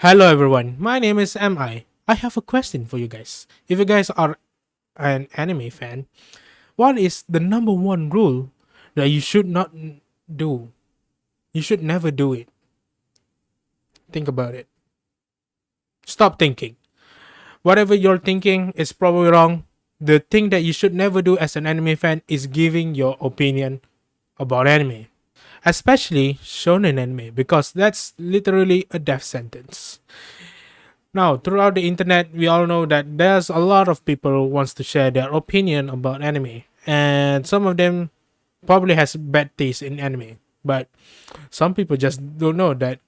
Hello everyone, my name is MI. I have a question for you guys. If you guys are an anime fan, what is the number one rule that you should not do? You should never do it. Think about it. Stop thinking. Whatever you're thinking is probably wrong. The thing that you should never do as an anime fan is giving your opinion about anime. Especially shonen anime, because that's literally a death sentence. Now, throughout the internet, we all know that there's a lot of people who wants to share their opinion about anime, and some of them probably has bad taste in anime. But some people just don't know that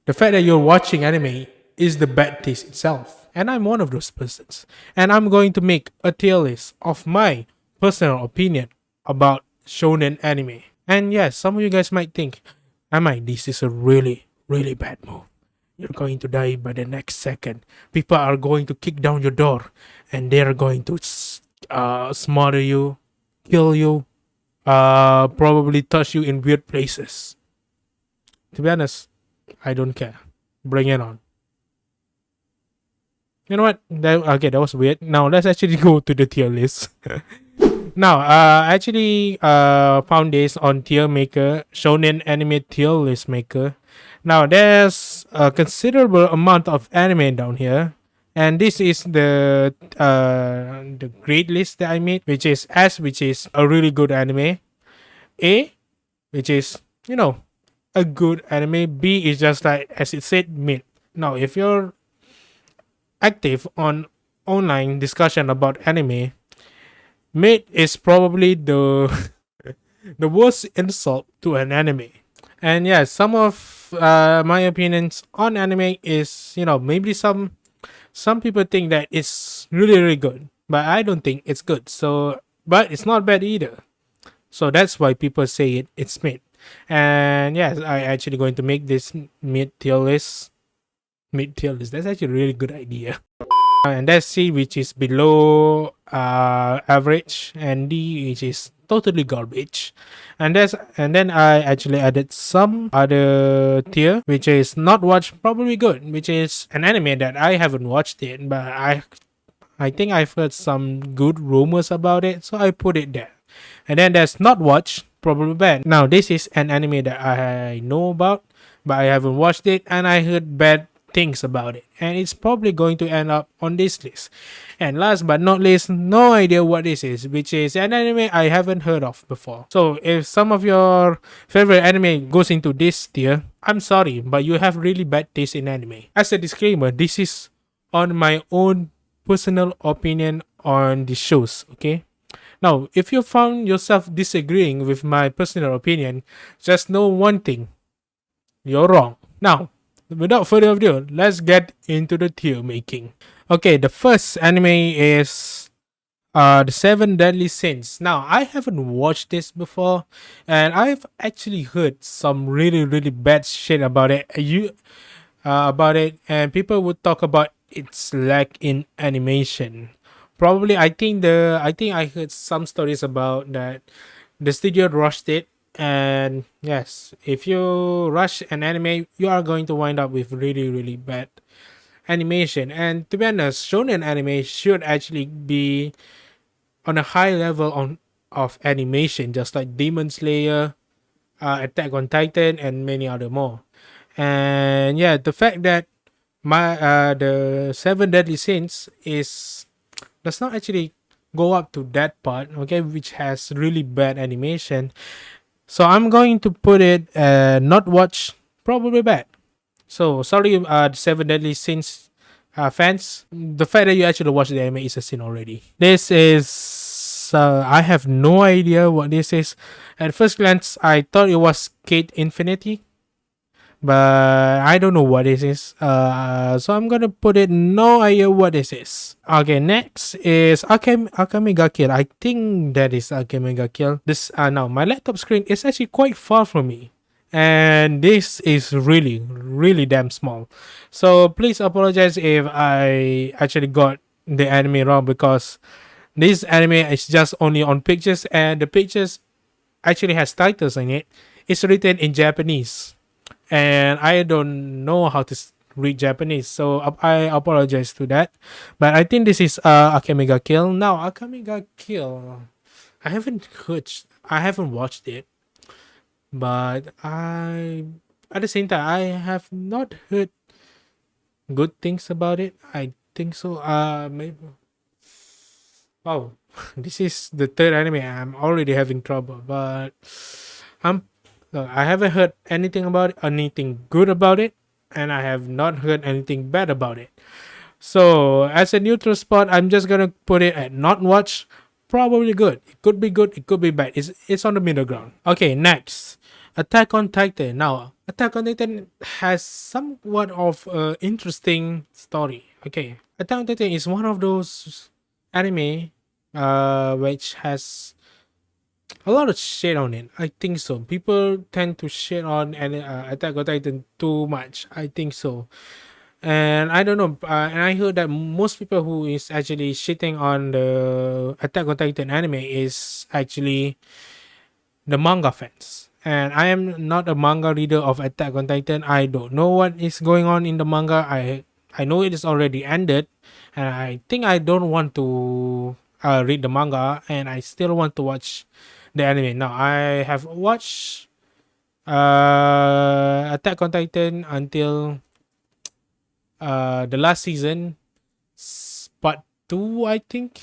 the fact that you're watching anime is the bad taste itself. And I'm one of those persons. And I'm going to make a tier list of my personal opinion about shonen anime. And yes, some of you guys might think, this is a really, really bad move. You're going to die by the next second. People are going to kick down your door and they're going to smother you, kill you, probably touch you in weird places. To be honest, I don't care. Bring it on. You know what? That was weird. Now let's actually go to the tier list. Now, actually found this on Tier Maker, Shonen Anime Tier List Maker. Now, there's a considerable amount of anime down here, and this is the grade list that I made, which is S, which is a really good anime, A, which is a good anime, B is just like as it said, mid. Now, if you're active on online discussion about anime, mid is probably the the worst insult to an anime. And yeah, some of my opinions on anime is maybe some people think that it's really really good, but I don't think it's good. So, but it's not bad either. So that's why people say it's mid. And yes, I actually going to make this mid tier list. Mid tier list. That's actually a really good idea. And that's C, which is below average, and D, which is totally garbage. And then I actually added some other tier, which is not watched, probably good, which is an anime that I haven't watched it, but I think I've heard some good rumors about it, so I put it there. And then there's not watched, probably bad. Now this is an anime that I know about, but I haven't watched it, and I heard bad things about it, and it's probably going to end up on this list. And last but not least, no idea what this is, which is an anime I haven't heard of before. So if some of your favorite anime goes into this tier, I'm sorry, but you have really bad taste in anime. As a disclaimer, this is on my own personal opinion on the shows, okay? Now, if you found yourself disagreeing with my personal opinion, just know one thing: you're wrong. Now, without further ado, let's get into the tier making. Okay, the first anime is the Seven Deadly Sins. Now, I haven't watched this before, and I've actually heard some really really bad shit about it. And people would talk about its lack in animation. Probably, I think I heard some stories about that the studio rushed it. And yes, if you rush an anime, you are going to wind up with really really bad animation. And to be honest, shonen anime should actually be on a high level of animation, just like Demon Slayer, Attack on Titan, and many other more. And yeah, the fact that the Seven Deadly Sins does not actually go up to that part, okay, which has really bad animation. So I'm going to put it not watch, probably bad. So sorry, the Seven Deadly Sins fans. The fact that you actually watched the anime is a sin already. This is I have no idea what this is. At first glance, I thought it was Kate Infinity, but I don't know what this is. So I'm gonna put it no idea what this is. Okay, next is AKAME ga Kill. I think that is AKAME ga Kill. This now my laptop screen is actually quite far from me, and this is really really damn small. So please apologize if I actually got the anime wrong, because this anime is just only on pictures, and the pictures actually has titles in it. It's written in Japanese, and I don't know how to read Japanese, so I apologize to that. But I think this is Akame ga Kill. Now Akame ga Kill, I haven't watched it, but at the same time I have not heard good things about it. I think so. Maybe. Oh, this is the third anime. I'm already having trouble, but I'm. I haven't heard anything about it, anything good about it, and I have not heard anything bad about it. So as a neutral spot, I'm just gonna put it at not watch. Probably good. It could be good. It could be bad. It's on the middle ground. Okay, next, Attack on Titan. Now, Attack on Titan has somewhat of a interesting story. Okay, Attack on Titan is one of those anime which has a lot of shit on it. I think so. People tend to shit on Attack on Titan too much. I think so. And I don't know. And I heard that most people who is actually shitting on the Attack on Titan anime is actually the manga fans. And I am not a manga reader of Attack on Titan. I don't know what is going on in the manga. I know it is already ended, and I think I don't want to read the manga, and I still want to watch the anime. Now I have watched Attack on Titan until the last season, part 2, I think.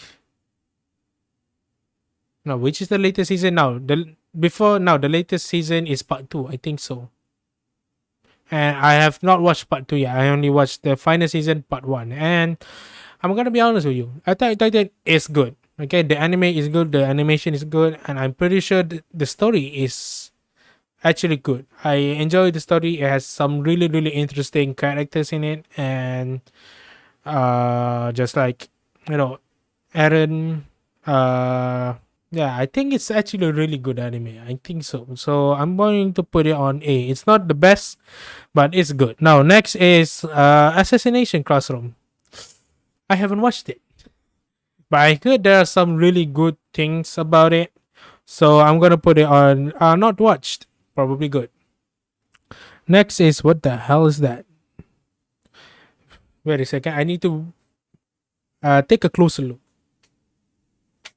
No, which is the latest season now? The latest season is part 2, I think so. And I have not watched part 2 yet. I only watched the final season, part 1. And I'm gonna be honest with you, Attack on Titan is good. Okay, the anime is good, the animation is good, and I'm pretty sure the story is actually good. I enjoy the story. It has some really, really interesting characters in it, and just like, Eren, yeah, I think it's actually a really good anime. I think so. So I'm going to put it on A. It's not the best, but it's good. Now next is Assassination Classroom. I haven't watched it, but I heard there are some really good things about it. So I'm gonna put it on not watched. Probably good. Next is, what the hell is that? Wait a second. I need to take a closer look.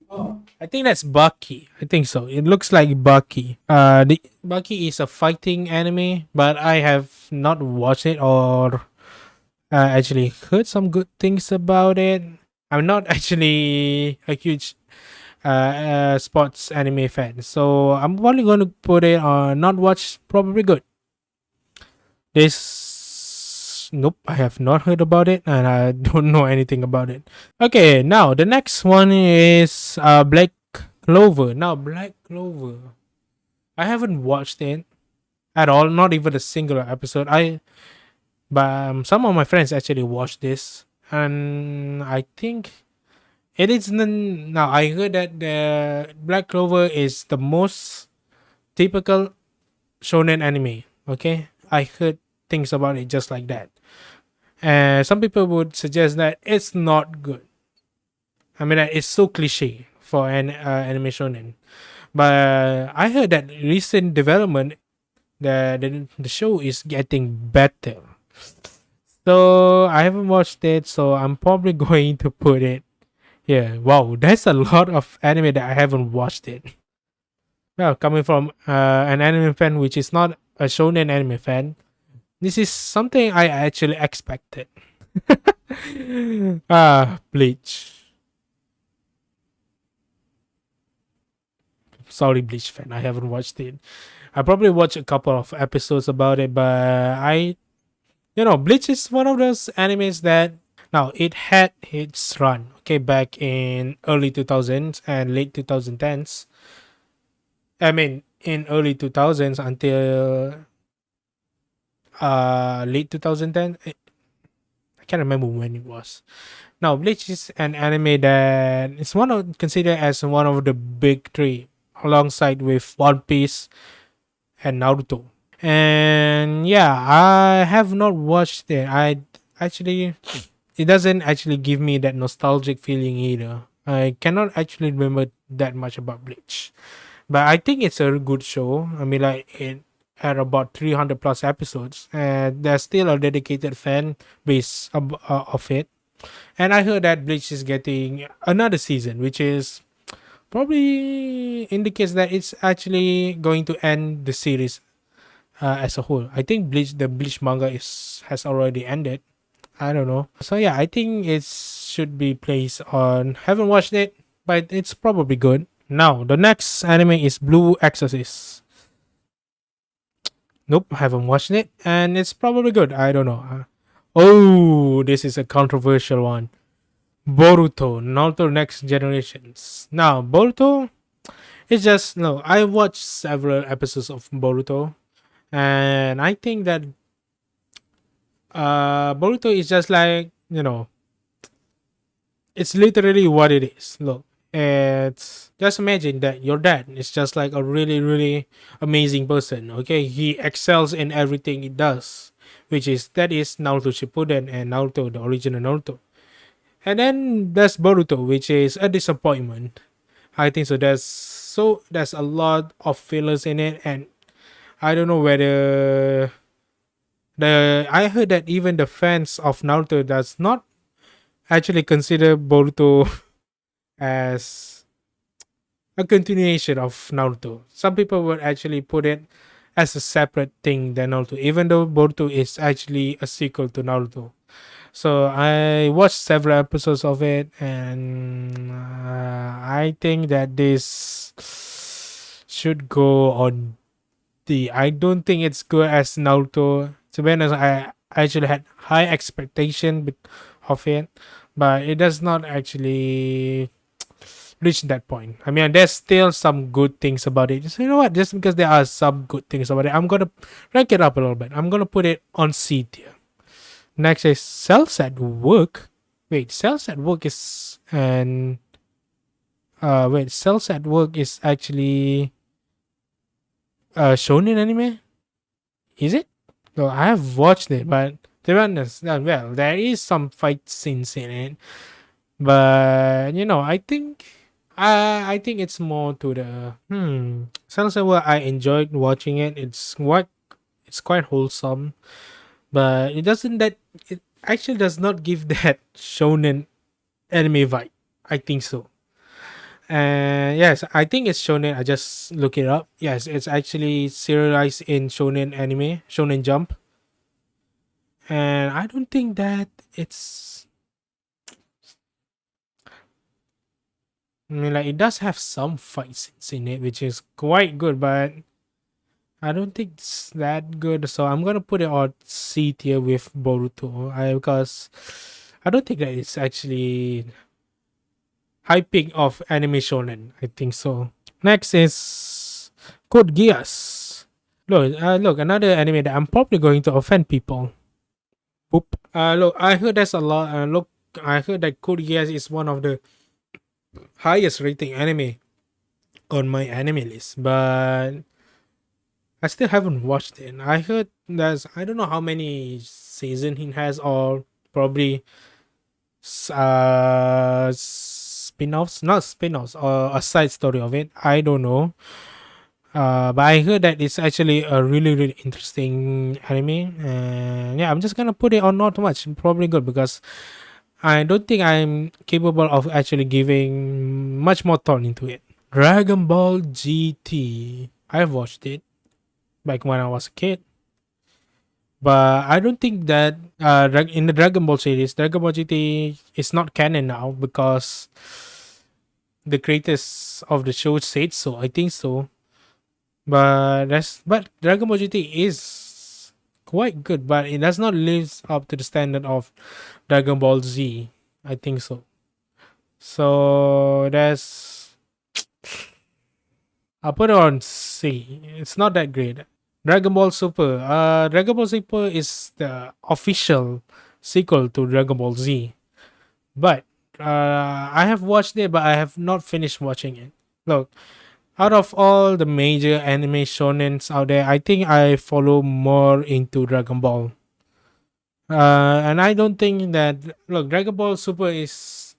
Oh, I think that's Bucky. I think so. It looks like Bucky. The Bucky is a fighting anime, but I have not watched it or actually heard some good things about it. I'm not actually a huge sports anime fan, so I'm probably going to put it on not watch. Probably good. This, nope, I have not heard about it, and I don't know anything about it. Okay, now the next one is Black Clover. Now Black Clover, I haven't watched it at all, not even a single episode. But some of my friends actually watched this, and I think it is now. I heard that the Black Clover is the most typical shonen anime. Okay, I heard things about it just like that. And some people would suggest that it's not good. I mean, it's so cliche for an anime shonen. But I heard that recent development, the show is getting better. So I haven't watched it, so I'm probably going to put it. Yeah, wow, that's a lot of anime that I haven't watched it. Well, coming from an anime fan which is not a shonen anime fan, this is something I actually expected. Bleach. Sorry, Bleach fan. I haven't watched it. I probably watched a couple of episodes about it, but Bleach is one of those animes that now it had its run. Okay, back in early 2000s and late 2010s. I mean, in early 2000s until late 2010. I can't remember when it was. Now, Bleach is an anime that is considered as one of the big three, alongside with One Piece and Naruto. And yeah, I have not watched it. It doesn't actually give me that nostalgic feeling either. I cannot actually remember that much about Bleach, but I think it's a good show. I mean, like at about 300 plus episodes, and there's still a dedicated fan base of it. And I heard that Bleach is getting another season, which is probably indicates that it's actually going to end the series as a whole. I think the Bleach manga has already ended. I don't know. So yeah, I think it should be placed on. Haven't watched it, but it's probably good. Now the next anime is Blue Exorcist. Nope, haven't watched it, and it's probably good. I don't know. Oh, this is a controversial one. Boruto, Naruto Next Generations. Now, Boruto is just no. I watched several episodes of Boruto, and I think that Boruto is just like, it's literally what it is. Look, it's just imagine that your dad is just like a really, really amazing person. Okay, he excels in everything he does, that is Naruto Shippuden and Naruto, the original Naruto. And then there's Boruto, which is a disappointment. I think so. There's a lot of fillers in it, and I don't know whether I heard that even the fans of Naruto does not actually consider Boruto as a continuation of Naruto. Some people would actually put it as a separate thing than Naruto, even though Boruto is actually a sequel to Naruto. So I watched several episodes of it, and I think that this should go on the. I don't think it's good as Naruto. To be honest, I actually had high expectation of it, but it does not actually reach that point. I mean, there's still some good things about it. So you know what? Just because there are some good things about it, I'm gonna rank it up a little bit. I'm gonna put it on C tier. Next is Cells at Work. Wait, Cells at Work is Cells at Work is actually shonen anime? Is it? No, I have watched it, but to be honest, well, there is some fight scenes in it, but I think it's more to the Cells at Work. I enjoyed watching it. It's quite wholesome, but it actually does not give that shonen anime vibe. I think so. And yes, I think it's shonen. I just look it up. Yes, it's actually serialized in shonen anime, Shonen Jump. And I don't think that it's. I mean, like it does have some fight scenes in it, which is quite good, but I don't think it's that good. So I'm gonna put it on C tier with Boruto. Because I don't think that it's actually high peak of anime shonen. I think so. Next is Code Geass. Look, another anime that I'm probably going to offend people. Boop. Look, I heard there's a lot. I heard that Code Geass is one of the highest rating anime on my anime list, but I still haven't watched it. I heard I don't know how many season he has, or probably spin-offs, not spin-offs, or a side story of it. I don't know. But I heard that it's actually a really, really interesting anime. And yeah, I'm just gonna put it on not much. Probably good because I don't think I'm capable of actually giving much more thought into it. Dragon Ball GT. I've watched it back when I was a kid. But I don't think that in the Dragon Ball series, Dragon Ball GT is not canon now because the creators of the show said so. I think so. But Dragon Ball GT is quite good, but it does not live up to the standard of Dragon Ball Z. I think so. So I'll put it on C. It's not that great. Dragon Ball Super. Dragon Ball Super is the official sequel to Dragon Ball Z. But I have watched it, but I have not finished watching it. Look, out of all the major anime shonens out there, I think I follow more into Dragon Ball. And I don't think that Dragon Ball Super it's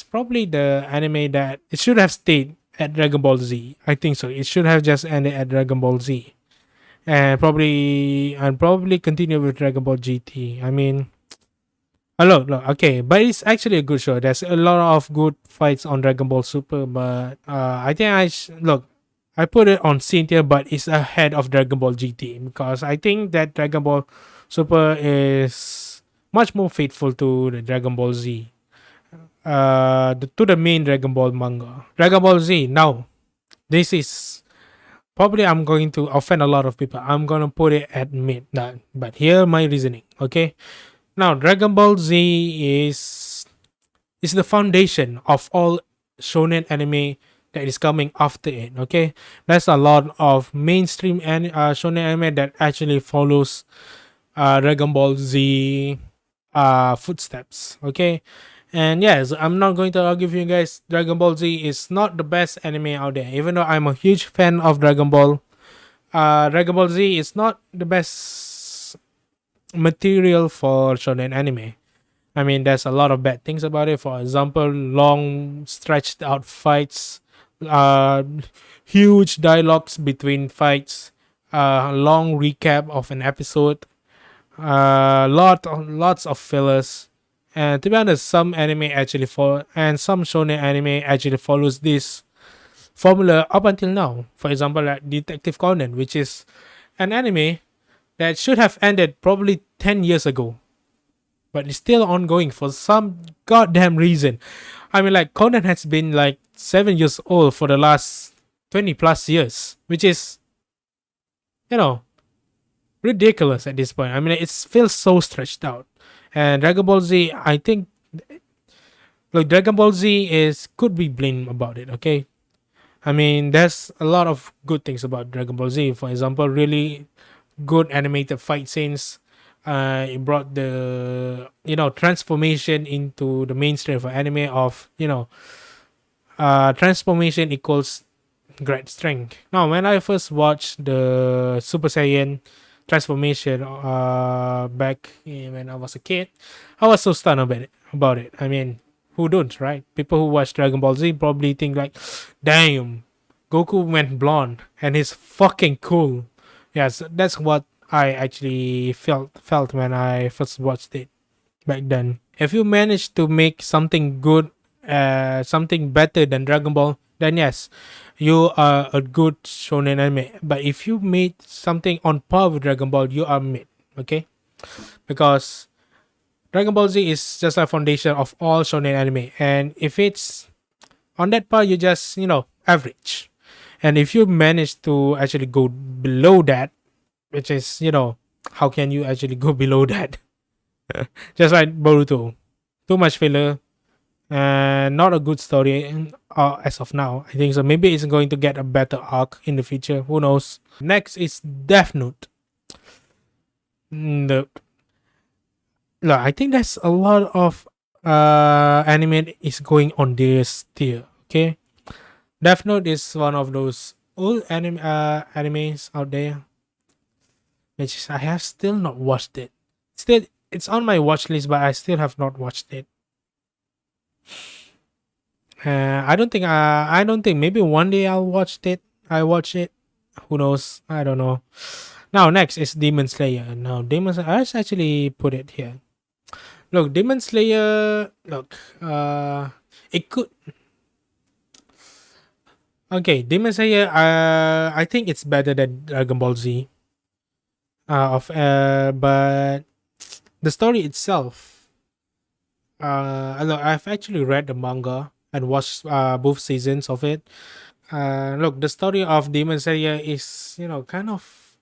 probably the anime that it should have stayed at Dragon Ball Z. I think so. It should have just ended at Dragon Ball Z, and probably continue with Dragon Ball GT. I mean, hello, look, okay, but it's actually a good show. There's a lot of good fights on Dragon Ball Super, but I think look. I put it on C tier, but it's ahead of Dragon Ball GT because I think that Dragon Ball Super is much more faithful to the Dragon Ball Z, to the main Dragon Ball manga. Dragon Ball Z. Now, this is probably I'm going to offend a lot of people. I'm gonna put it at mid. But here my reasoning. Okay, now Dragon Ball Z is the foundation of all shonen anime that is coming after it. Okay, there's a lot of mainstream shonen anime that actually follows Dragon Ball Z footsteps. Okay, and yes, I'm not going to argue with you guys. Dragon Ball Z is not the best anime out there, even though I'm a huge fan of Dragon Ball. Dragon Ball Z is not the best material for shonen anime. I mean, there's a lot of bad things about it. For example, long, stretched out fights, uh, huge dialogues between fights, long recap of an episode, lots of fillers. And to be honest, some anime actually follow, and some shonen anime actually follows this formula up until now. For example, like Detective Conan, which is an anime that should have ended probably 10 years ago, but it's still ongoing for some goddamn reason. I mean, like, Conan has been like 7 years old for the last 20 plus years, which is, you know, ridiculous at this point. I mean, it feels so stretched out. And Dragon Ball Z, I think, like, Dragon Ball Z could be blamed about it. Okay, I mean, there's a lot of good things about Dragon Ball Z. For example, really good animated fight scenes. It brought the transformation into the mainstream for anime of transformation equals great strength. Now, when I first watched the Super Saiyan transformation back when I was a kid, I was so stunned about it. I mean, who don't, right? People who watch Dragon Ball Z probably think like, damn, Goku went blonde and he's fucking cool. Yes, that's what I actually felt when I first watched it back then. If you manage to make something good, something better than Dragon Ball, then yes, you are a good shonen anime. But if you made something on par with Dragon Ball, you are mid. Okay, because Dragon Ball Z is just a foundation of all shonen anime, and if it's on that par, you just average. And if you manage to actually go below that, which is how can you actually go below that? Just like Boruto, too much filler and not a good story as of now. I think so. Maybe it's going to get a better arc in the future. Who knows? Next is Death Note. Look, I think there's a lot of anime is going on this tier. Okay, Death Note is one of those old animes out there, which I have still not watched it. Still, it's on my watch list, but I still have not watched it. I don't think. I don't think. Maybe one day I'll watch it. I watch it. Who knows? I don't know. Now next is Demon Slayer. Now Demon Slayer. I actually put it here. Look, Demon Slayer. Look. It could. Okay, Demon Slayer. I think it's better than Dragon Ball Z. But the story itself. Look, I've actually read the manga and watched both seasons of it. Look, the story of Demon Slayer is kind of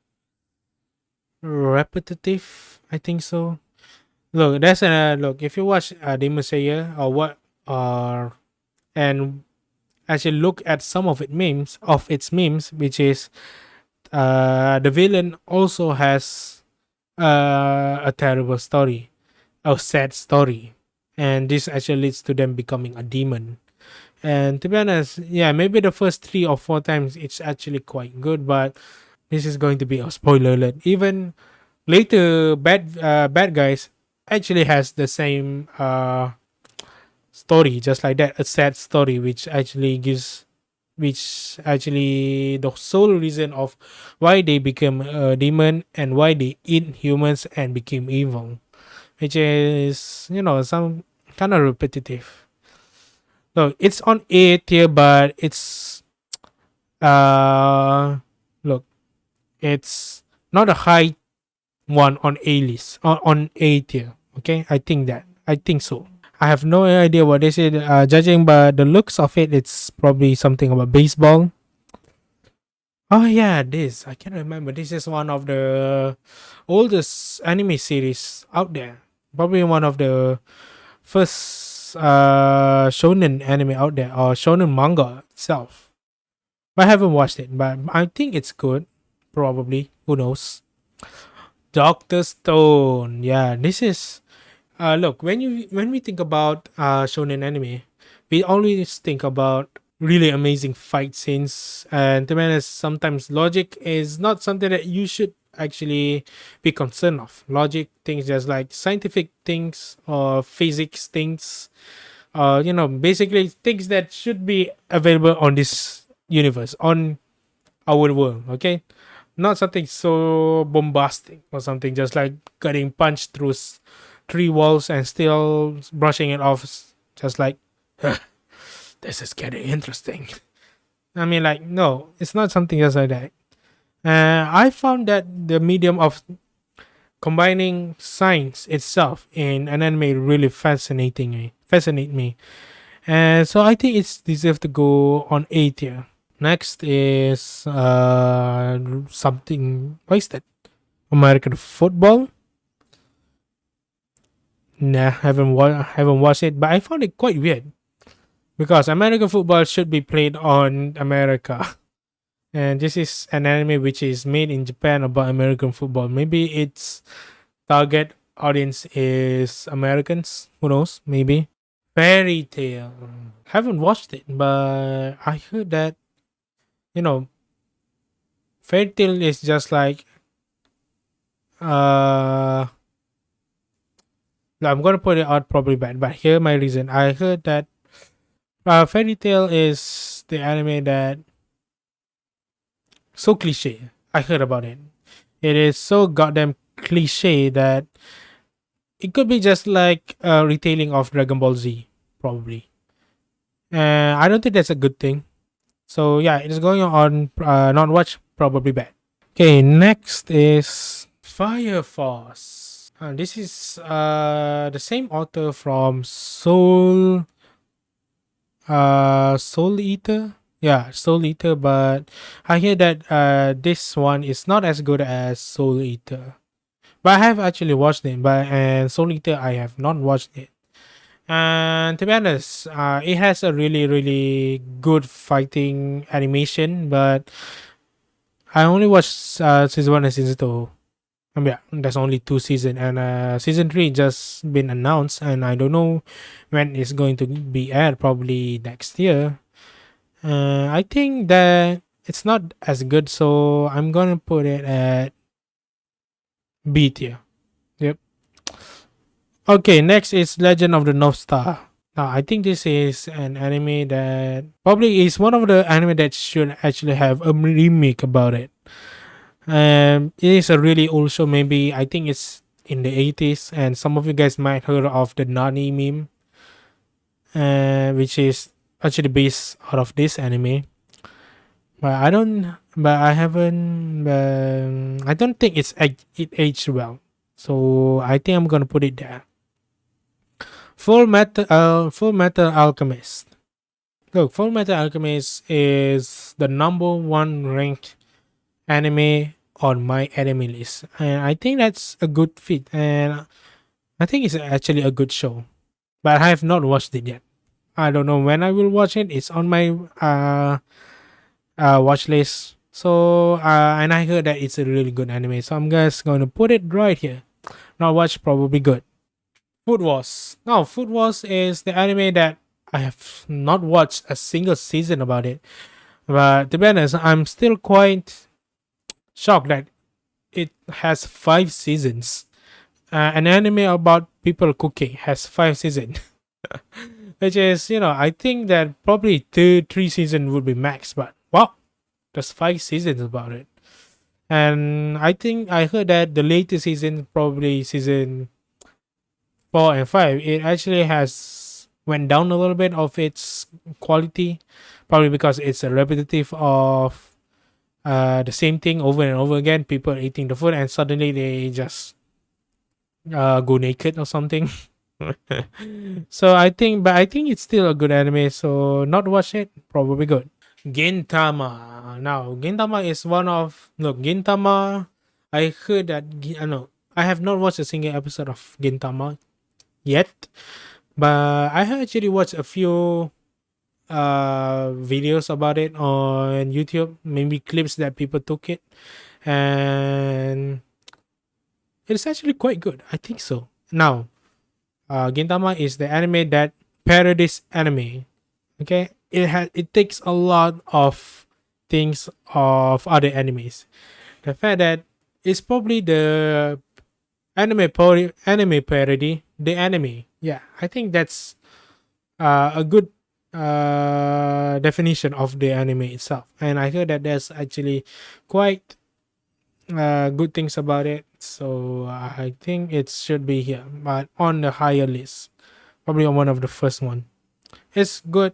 repetitive. I think so. Look, there's a look. If you watch Demon Slayer or what, or and actually look at some of its memes, which is the villain also has a terrible story, a sad story, and this actually leads to them becoming a demon. And to be honest, yeah, maybe the first 3 or 4 times it's actually quite good, but this is going to be a spoiler alert. Even later, bad guys actually has the same story, just like that, a sad story, which actually gives which actually the sole reason of why they became a demon and why they eat humans and became evil, which is, you know, some kind of repetitive. So it's on A tier, but it's uh look, it's not a high one on A list, on A tier. Okay, I think so. I have no idea what they said. Judging by the looks of it, it's probably something about baseball. Oh yeah, this I can't remember. This is one of the oldest anime series out there. Probably one of the first shonen anime out there, or shonen manga itself. I haven't watched it, but I think it's good. Probably, who knows? Doctor Stone. Yeah, this is. Look, when we think about shonen anime, we always think about really amazing fight scenes, and to be honest, sometimes logic is not something that you should actually be concerned of. Logic things just like scientific things or physics things, you know, basically things that should be available on this universe, on our world. Okay, not something so bombastic or something just like getting punched through three walls and still brushing it off, just like this is getting interesting. I mean, like, no, it's not something else like that. I found that the medium of combining science itself in an anime really fascinate me. And so I think it's deserved to go on A tier. Next is something. What is that? American football. Nah, haven't watched it, but I found it quite weird because American football should be played on America, and this is an anime which is made in Japan about American football. Maybe its target audience is Americans. Who knows? Maybe. Fairy Tail. Haven't watched it, but I heard that, you know, Fairy Tail is just like I'm gonna put it out probably bad, but here my reason. I heard that Fairy Tail is the anime that so cliche. I heard about it. It is so goddamn cliche that it could be just like a retailing of Dragon Ball Z, probably. I don't think that's a good thing. So yeah, it is going on not watch, probably bad. Okay, next is Fire Force. This is the same author from Soul Eater. Yeah, Soul Eater, but I hear that this one is not as good as Soul Eater. But I have actually watched it, but and Soul Eater I have not watched it. And to be honest, it has a really good fighting animation, but I only watched season one and season two. Yeah, there's only two season, and season three just been announced, and I don't know when it's going to be aired. Probably next year. I think that it's not as good, so I'm gonna put it at B tier. Yep. Okay, next is Legend of the North Star. Now, I think this is an anime that probably is one of the anime that should actually have a remake about it. It is a really old show. Maybe I think it's in the 80s, and some of you guys might heard of the Nani meme, which is actually based out of this anime. But I don't. But I haven't. I don't think it aged well. So I think I'm gonna put it there. Full Metal Alchemist. Look, Full Metal Alchemist is the number one ranked anime on my anime list, and I think that's a good fit. And I think it's actually a good show, but I have not watched it yet. I don't know when I will watch it. It's on my watch list. So and I heard that it's a really good anime, so I'm just going to put it right here. Not watch, probably good. Food Wars. Now, Food Wars is the anime that I have not watched a single season about it. But to be honest, I'm still quite shocked that it has 5 seasons. An anime about people cooking has 5 seasons. which is, I think that probably 3 seasons would be max, but wow, there's 5 seasons about it. And I think I heard that the latest season, probably season 4 and 5, it actually has went down a little bit of its quality, probably because it's a repetitive of the same thing over and over again. People eating the food and suddenly they just go naked or something. So but I think it's still a good anime. So not watch it, probably good. Gintama. Now Gintama is Gintama. I heard that no, I have not watched a single episode of Gintama yet, but I have actually watched a few videos about it on YouTube, maybe clips that people took it, and it's actually quite good. I think so. Now, Gintama is the anime that parodies anime. Okay, it takes a lot of things of other animes. The fact that it's probably the anime parody, the anime. Yeah, I think that's a good definition of the anime itself. And I heard that there's actually quite good things about it. So I think it should be here, but on the higher list, probably on one of the first one. It's good,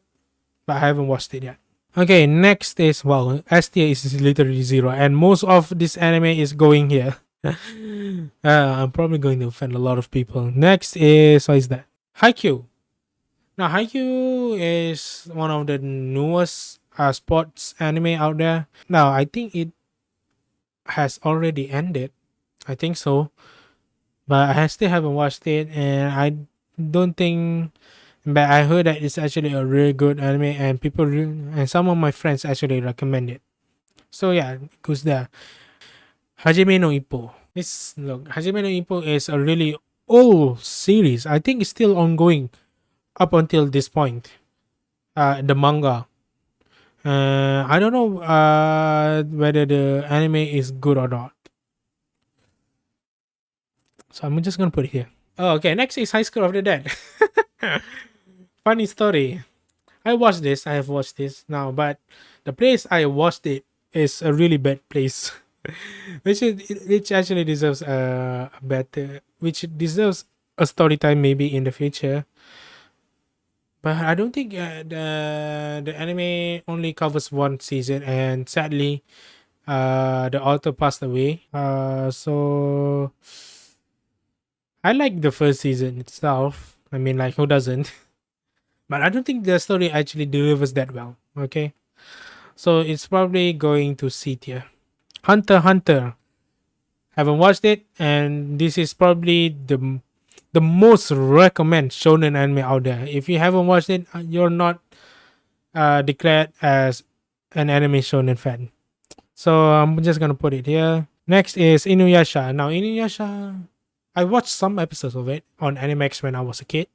but I haven't watched it yet. Okay, next is STA is literally 0, and most of this anime is going here. I'm probably going to offend a lot of people. Next is what is that? Haikyuu. Now Haikyuu is one of the newest sports anime out there. Now I think it has already ended. I think so, but I still haven't watched it, and I don't think. But I heard that it's actually a really good anime, and and some of my friends actually recommend it. So yeah, it goes there. Hajime no Ippo. Hajime no Ippo is a really old series. I think it's still ongoing up until this point. The manga. I don't know whether the anime is good or not. So I'm just gonna put it here. Oh, okay. Next is High School of the Dead. Funny story. I have watched this now, but the place I watched it is a really bad place. which actually deserves a better, which deserves a story time maybe in the future. But I don't think the anime only covers one season, and sadly, the author passed away. So I like the first season itself. I mean, like, who doesn't? But I don't think the story actually delivers that well. Okay, so it's probably going to C tier. Hunter x Hunter. Haven't watched it, and this is probably the most recommend shonen anime out there. If you haven't watched it, you're not declared as an anime shonen fan. So I'm just gonna put it here. Next is Inuyasha. Now Inuyasha, I watched some episodes of it on Animax when I was a kid,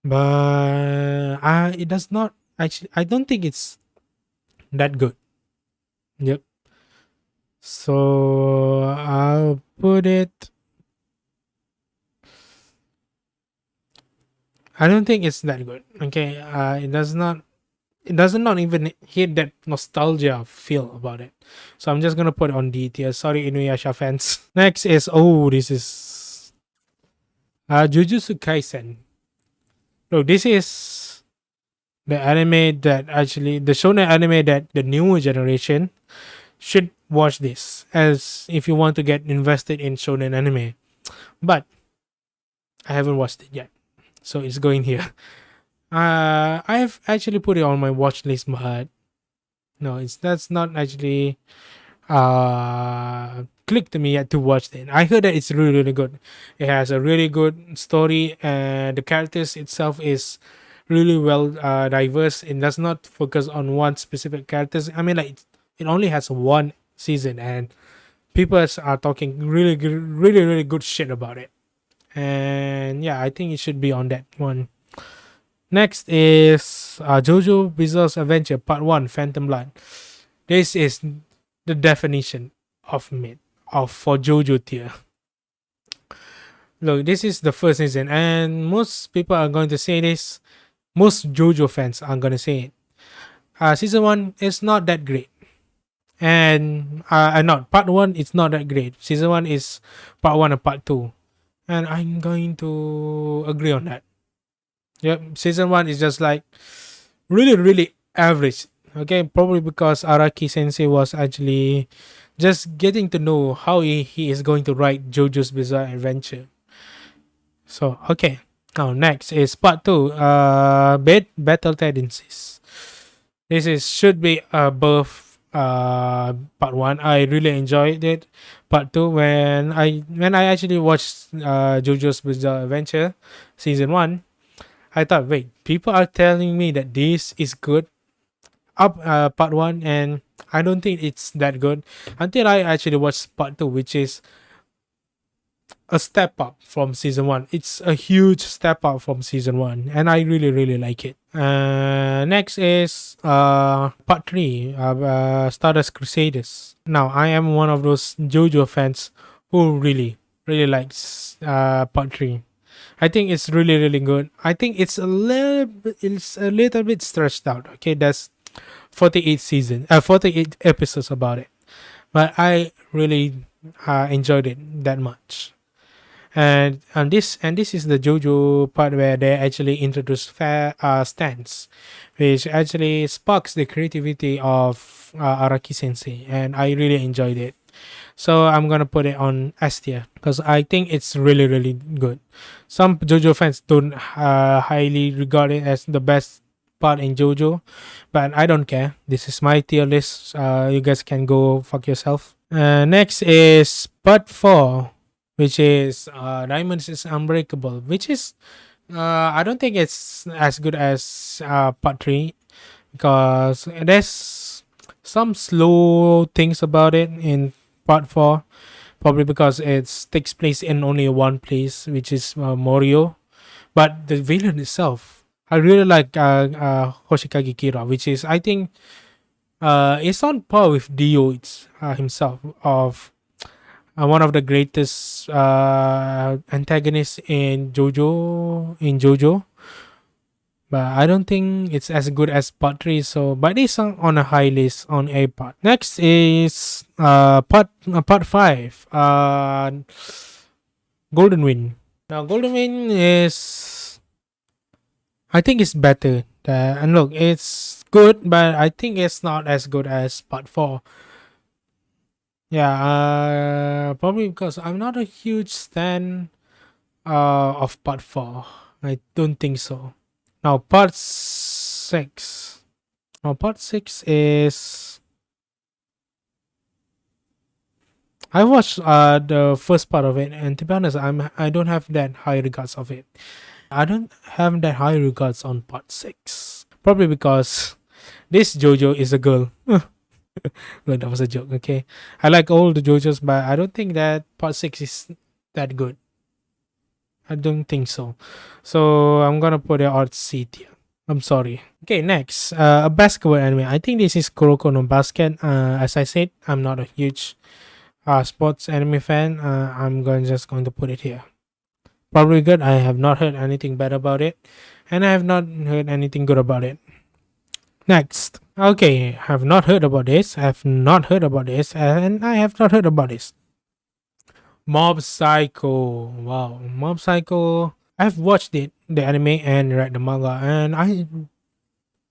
but it does not actually. I don't think it's that good. Yep. So I'll put it. I don't think it's that good. Okay, it does not even hit that nostalgia feel about it. So I'm just gonna put it on D tier. Sorry, Inuyasha fans. Next is this is Jujutsu Kaisen. Look, this is the anime that actually the shonen anime that the newer generation should watch this, as if you want to get invested in shonen anime. But I haven't watched it yet, so it's going here. I've actually put it on my watch list, but no, that's not actually clicked to me yet to watch it. I heard that it's really, really good. It has a really good story, and the characters itself is really well diverse. It does not focus on one specific characters. I mean, like, it only has one season, and people are talking really good, really, really good shit about it. And yeah, I think it should be on that one. Next is JoJo Bizarre Adventure Part 1 Phantom Blood. This is the definition of for JoJo tier. Look, this is the first season, and most people are going to say this. Most JoJo fans are going to say it. Season 1 is not that great. And not part 1 it's not that great. Season 1 is part 1 and part 2. And I'm going to agree on that. Yep, season 1 is just like really average. Okay, probably because Araki Sensei was actually just getting to know how he is going to write JoJo's Bizarre Adventure. So, okay. Now, next is part 2, Battle Tendencies. Should be above part 1. I really enjoyed it. Part 2, when I actually watched JoJo's Bizarre Adventure season 1, I thought, wait, people are telling me that this is good up part 1, and I don't think it's that good until I actually watched part 2, which is a step up from season 1. It's a huge step up from season 1, and I really like it. Next is part 3, Stardust Crusaders. Now, I am one of those JoJo fans who really likes part 3. I think it's really good. I think it's a little bit stretched out. Okay, that's 48 episodes about it, but I really enjoyed it that much. And this is the JoJo part where they actually introduce stands, which actually sparks the creativity of Araki Sensei, and I really enjoyed it. So I'm gonna put it on S tier because I think it's really good. Some JoJo fans don't highly regard it as the best part in JoJo, but I don't care. This is my tier list. You guys can go fuck yourself. Next is part 4, which is Diamonds is Unbreakable, which is I don't think it's as good as part 3 because there's some slow things about it in part 4, probably because it takes place in only one place, which is Morio. But the villain itself, I really like Hoshikage Kira, which is, I think, it's on par with Dio himself, of one of the greatest antagonists in JoJo. But I don't think it's as good as part 3. So, but it's on a high list on a part. Next is part 5, Golden Wind. Now, Golden Wind is, I think it's better. And look, it's good, but I think it's not as good as part 4. Yeah, probably because I'm not a huge fan of part 4. I don't think so. Now, part 6. Now, part 6 is, I watched the first part of it, and to be honest, I don't have that high regards of it. I don't have that high regards on part 6. Probably because this JoJo is a girl. Look, that was a joke, okay? I like all the JoJos, but I don't think that part 6 is that good. I don't think so. So I'm gonna put it on C tier. I'm sorry. Okay, next, a basketball anime. I think this is Kuroko no Basket. As I said, I'm not a huge sports anime fan. I'm just going to put it here. Probably good. I have not heard anything bad about it, and I have not heard anything good about it. Next, okay, have not heard about this. Have not heard about this, and I have not heard about this. Mob Psycho. Wow, Mob Psycho. I've watched it, the anime, and read the manga, and I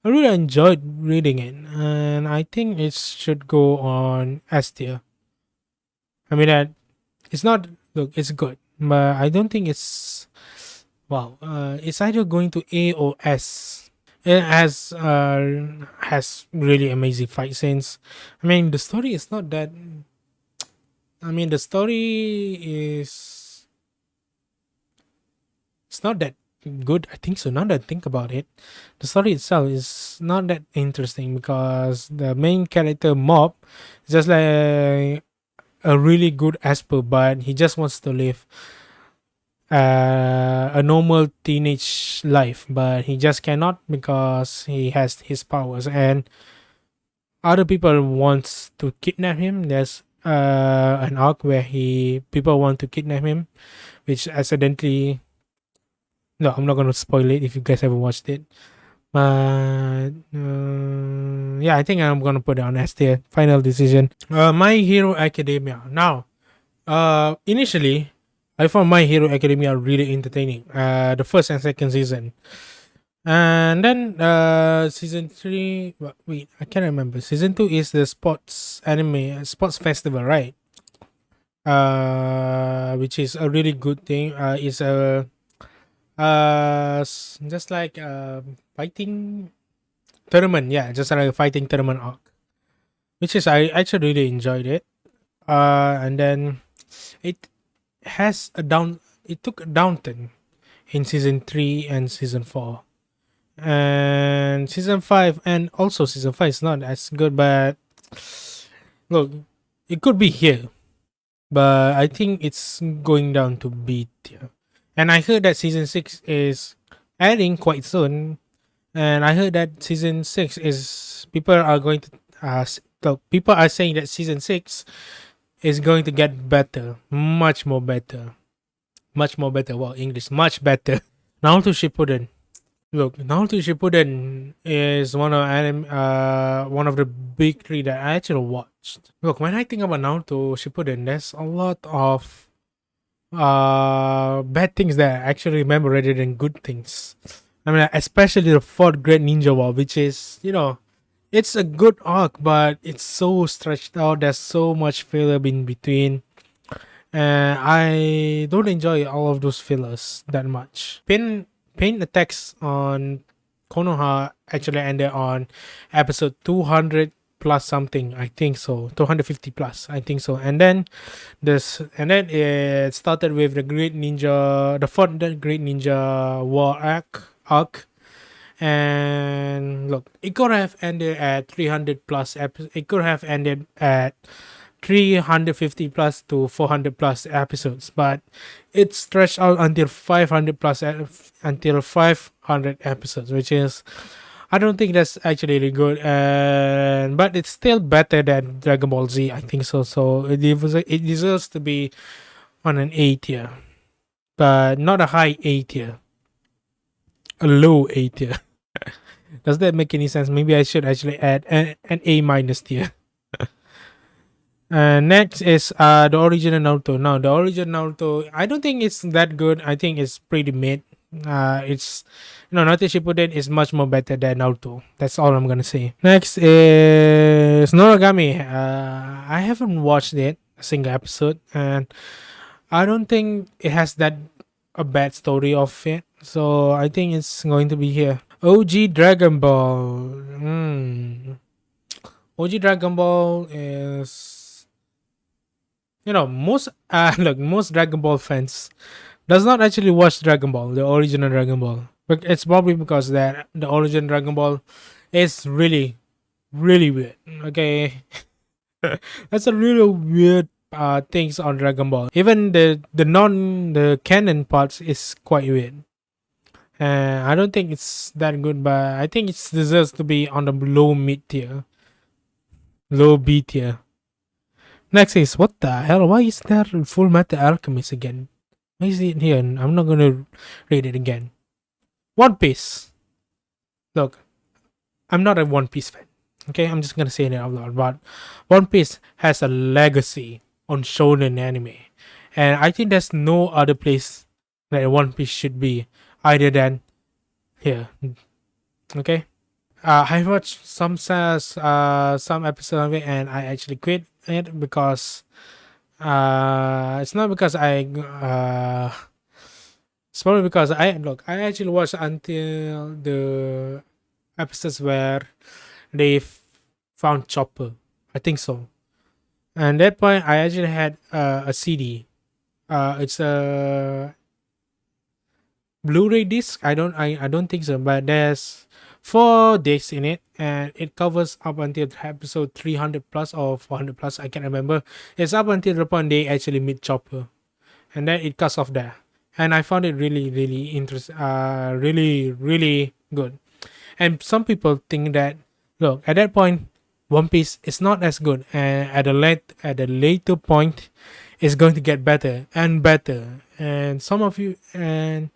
really enjoyed reading it, and I think it should go on S tier. I mean that it's not, look, it's good, but I don't think it's, wow. It's either going to A or S. It has really amazing fight scenes. I mean, the story is not that. I mean, the story is, it's not that good. I think so. Now that I think about it, the story itself is not that interesting because the main character Mob is just like a really good Esper, but he just wants to live a normal teenage life, but he just cannot because he has his powers, and other people wants to kidnap him. There's an arc where people want to kidnap him, which accidentally. No, I'm not gonna spoil it if you guys haven't watched it. But yeah, I think I'm gonna put it on S tier. Final decision. My Hero Academia. Now, initially, I found My Hero Academia really entertaining. The first and second season, and then season 3. Wait, I can't remember. Season 2 is the sports anime sports festival, right? Which is a really good thing. It's a just like fighting tournament, yeah, just like a fighting tournament arc, which is I actually really enjoyed it. And then it has a down. It took a downturn in season 3 and season 4, and season 5, and also season 5 is not as good. But look, it could be here, but I think it's going down to B tier. And I heard that season 6 is adding quite soon. And I heard that season 6 is people are going to people are saying that season 6 is going to get better, much more better. Well, English, much better. Naruto Shippuden. Look, Naruto Shippuden is one of the big 3 that I actually watched. Look, when I think about Naruto Shippuden, there's a lot of bad things that I actually remember rather than good things. I mean, especially the fourth Great Ninja War, which is, it's a good arc, but it's so stretched out. There's so much filler in between. And I don't enjoy all of those fillers that much. Pain attacks on Konoha actually ended on episode 200 plus something, I think so. 250 plus, I think so. And then it started with the fourth Great Ninja War arc. And look, it could have ended at 300 plus it could have ended at 350 plus to 400 plus episodes, but it stretched out until 500 episodes, which is, I don't think that's actually really good. But it's still better than Dragon Ball Z, I think so. So it deserves to be on an A tier, but not a high A tier, a low A tier. Does that make any sense? Maybe I should actually add an A minus tier. Next is the original Naruto. Now, the original Naruto, I don't think it's that good. I think it's pretty mid. It's Naruto Shippuden is much more better than Naruto. That's all I'm gonna say. Next is Noragami. I haven't watched it a single episode, and I don't think it has a bad story of it. So I think it's going to be here. OG Dragon Ball. OG Dragon Ball is, most most Dragon Ball fans does not actually watch Dragon Ball, the original Dragon Ball. But it's probably because that the original Dragon Ball is really, really weird. Okay, that's a really weird things on Dragon Ball. Even the canon parts is quite weird. I don't think it's that good, but I think it deserves to be on the low mid tier, low B tier. Next is, what the hell? Why is there Full Metal Alchemist again? Why is it here? I'm not gonna read it again. One Piece. Look, I'm not a One Piece fan. Okay, I'm just gonna say it out loud. But One Piece has a legacy on shonen anime, and I think there's no other place that One Piece should be other than here. Okay. I watched some episodes of it, and I actually quit it because it's not because it's probably because I actually watched until the episodes where they found Chopper. I think so. And at that point, I actually had a CD. It's a Blu-ray disc. I don't think so, but there's 4 discs in it, and it covers up until episode 300 plus or 400 plus. I can't remember. It's up until the point they actually meet Chopper, and then it cuts off there. And I found it really, really interesting. Really, really good. And some people think that, look, at that point, One Piece is not as good, and at a later point, is going to get better and better. And some of you, and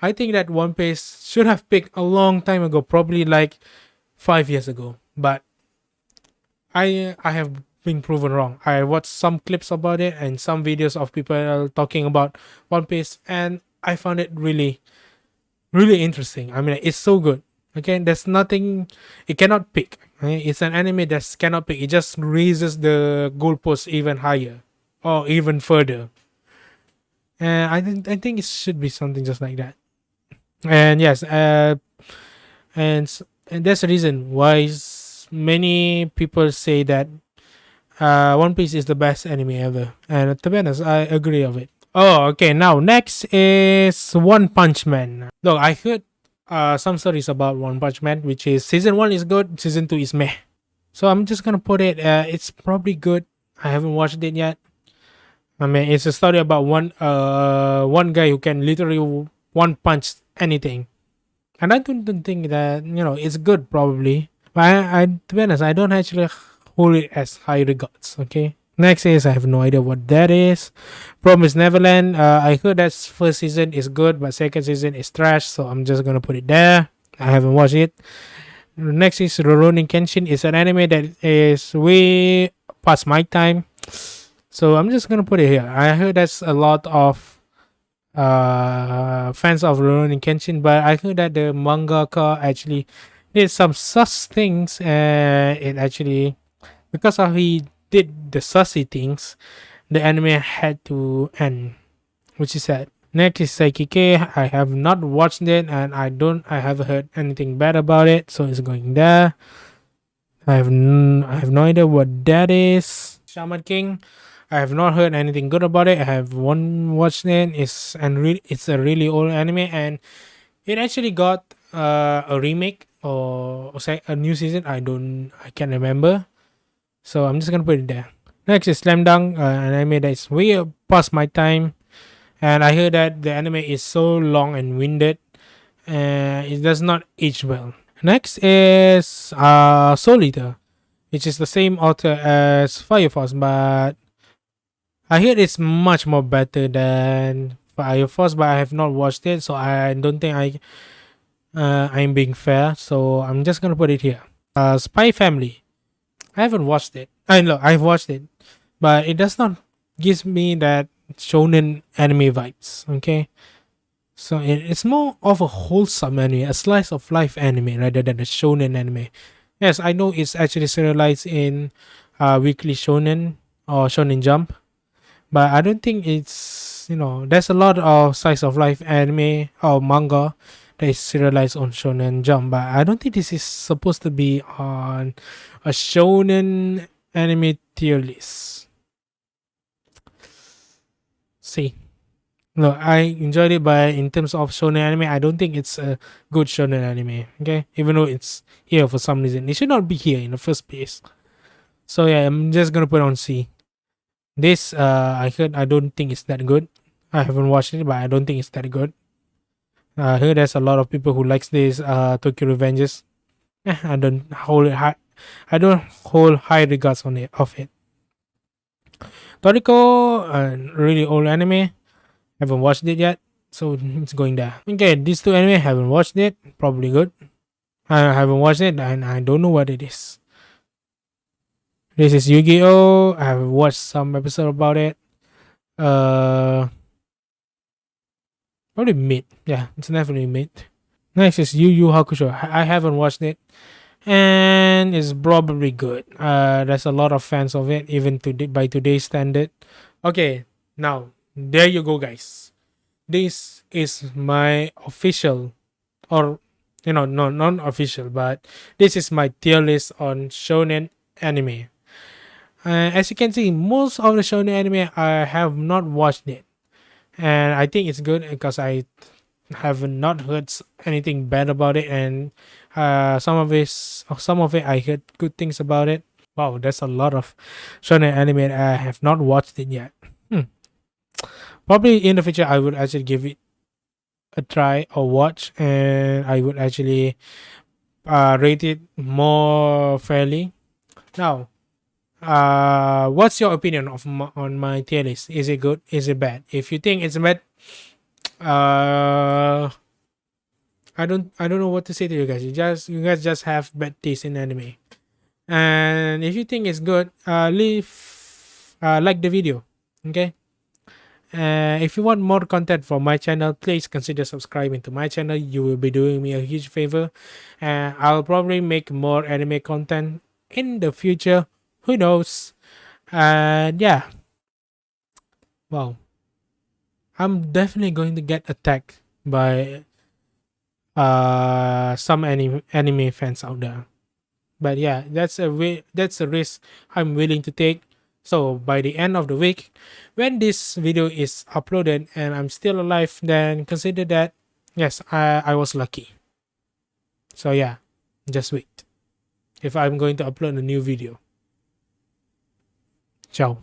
I think that One Piece should have picked a long time ago, probably like 5 years ago. But I have been proven wrong. I watched some clips about it and some videos of people talking about One Piece, and I found it really, really interesting. I mean, it's so good. Okay, there's nothing it cannot pick. Okay? It's an anime that cannot pick. It just raises the goalposts even higher or even further. And I think it should be something just like that. And yes, and that's the reason why many people say that One Piece is the best anime ever. And to be honest, I agree of it. Oh, okay. Now next is One Punch Man. Look, I heard some stories about One Punch Man, which is season 1 is good, season 2 is meh. So I'm just gonna put it. It's probably good. I haven't watched it yet. I mean, it's a story about one guy who can literally one punch anything, and I don't think that it's good probably. But I to be honest, I don't actually hold it as high regards. Okay. Next is I have no idea what that is. Promise Neverland. I heard that first season is good, but second season is trash. So I'm just gonna put it there. I haven't watched it. Next is Rurouni Kenshin. It's an anime that is way past my time. So I'm just gonna put it here. I heard that's a lot of fans of Rurouni Kenshin, but I heard that the mangaka actually did some sus things, and it actually because of he did the sussy things, the anime had to end, which is sad. Next is Saikike. I have not watched it, and I have heard anything bad about it, so it's going there. I have no idea what that is. Shaman King. I have not heard anything good about it. I have one watched it. It's a really old anime, and it actually got a remake or say a new season. I can't remember. So I'm just gonna put it there. Next is Slam Dunk, an anime that's way past my time, and I heard that the anime is so long and winded, and it does not age well. Next is Soul Eater, which is the same author as Fire Force, but I heard it's much more better than Fire Force, but I have not watched it, so I don't think I'm being fair. So I'm just gonna put it here. Spy Family. I haven't watched it. I know I've watched it, but it does not give me that shonen anime vibes. Okay, so it's more of a wholesome anime, a slice of life anime rather than a shonen anime. Yes, I know it's actually serialized in Weekly Shonen or Shonen Jump, but I don't think it's there's a lot of slice of life anime or manga that is serialized on Shonen Jump, but I don't think this is supposed to be on a shonen anime tier list. See, no, I enjoyed it, but in terms of shonen anime, I don't think it's a good shonen anime. Okay, even though it's here for some reason, it should not be here in the first place. So yeah, I'm just gonna put on C. This I heard I don't think it's that good. I haven't watched it, but I don't think it's that good. I heard there's a lot of people who likes this Tokyo Revengers. I don't hold it high. I don't hold high regards on it of it. Toriko, really old anime. Haven't watched it yet, so it's going there. Okay, these two anime haven't watched it. Probably good. I haven't watched it, and I don't know what it is. This is Yu-Gi-Oh! I have watched some episode about it. Probably mid. Yeah, it's definitely mid. Next is Yu Yu Hakusho. I haven't watched it, and it's probably good. There's a lot of fans of it, even today by today's standard. Okay, now there you go, guys. This is my official, or no, non-official, but this is my tier list on shonen anime. As you can see, most of the shonen anime I have not watched it, and I think it's good because I have not heard anything bad about it, and some of it I heard good things about it. Wow, that's a lot of shonen anime. I have not watched it yet. Probably in the future I would actually give it a try or watch, and I would actually rate it more fairly. Now, What's your opinion on my tier list? Is it good? Is it bad? If you think it's bad, I don't know what to say to you guys. You guys just have bad taste in anime. And if you think it's good, leave like the video. Okay. If you want more content from my channel, please consider subscribing to my channel. You will be doing me a huge favor. I'll probably make more anime content in the future. Who knows? And yeah. Wow. I'm definitely going to get attacked by some anime fans out there. But yeah, that's a risk I'm willing to take. So by the end of the week, when this video is uploaded and I'm still alive, then consider that yes, I was lucky. So yeah, just wait if I'm going to upload a new video. Ciao.